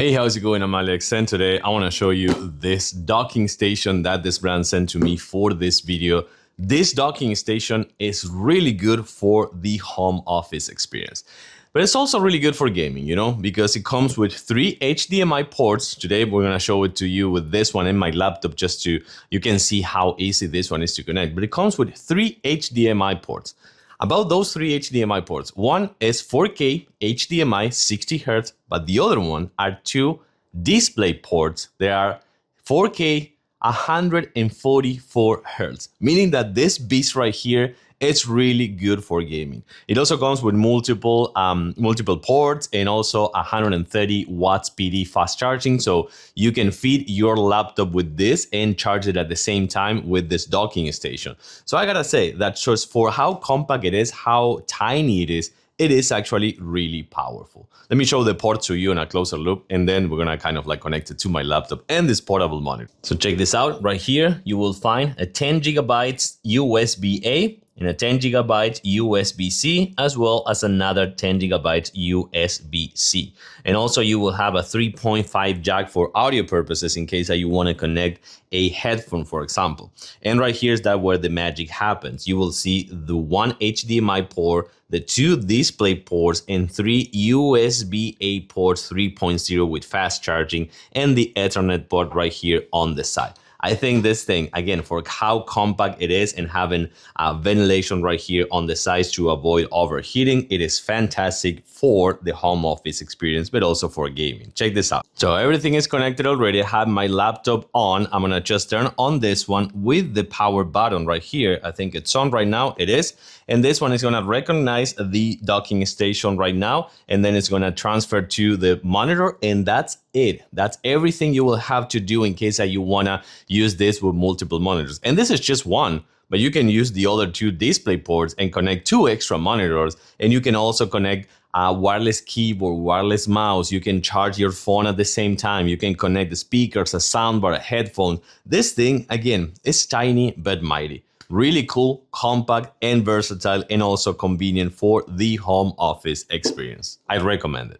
Hey, how's it going? I'm Alex, and today I want to show you this docking station that this brand sent to me for this video. This docking station is really good for the home office experience, but it's also really good for gaming, because it comes with 3 HDMI ports. Today, we're going to show it to you with this one in my laptop just so you can see how easy this one is to connect, but it comes with 3 HDMI ports. About those 3 HDMI ports, one is 4K HDMI 60 Hz, but the other one are 2 DisplayPorts. They are 4K 144 Hz, meaning that this beast right here is really good for gaming. It also comes with multiple ports and also 130 watts PD fast charging, so you can feed your laptop with this and charge it at the same time with this docking station. So I gotta say that just for how compact it is, how tiny it is actually really powerful. Let me show the port to you in a closer look, and then we're gonna kind of like connect it to my laptop and this portable monitor. So check this out. Right here, you will find a 10 gigabytes USB-A and a 10 gigabyte USB C, as well as another 10 gigabyte USB C. And also you will have a 3.5 jack for audio purposes in case that you want to connect a headphone, for example. And right here is that where the magic happens. You will see the 1 HDMI port, the 2 display ports, and 3 USB-A ports 3.0 with fast charging, and the Ethernet port right here on the side. I think this thing, again, for how compact it is and having ventilation right here on the sides to avoid overheating, it is fantastic for the home office experience, but also for gaming. Check this out. So everything is connected already. I have my laptop on. I'm gonna just turn on this one with the power button right here. I think it's on right now. It is. And this one is gonna recognize the docking station right now, and then it's gonna transfer to the monitor, and that's it. That's everything you will have to do in case that you wanna use this with multiple monitors. And this is just one, but you can use the other 2 display ports and connect 2 extra monitors, and you can also connect a wireless keyboard, wireless mouse. You can charge your phone at the same time. You can connect the speakers, a soundbar, a headphone. This thing, again, is tiny but mighty. Really cool, compact, and versatile, and also convenient for the home office experience. I recommend it.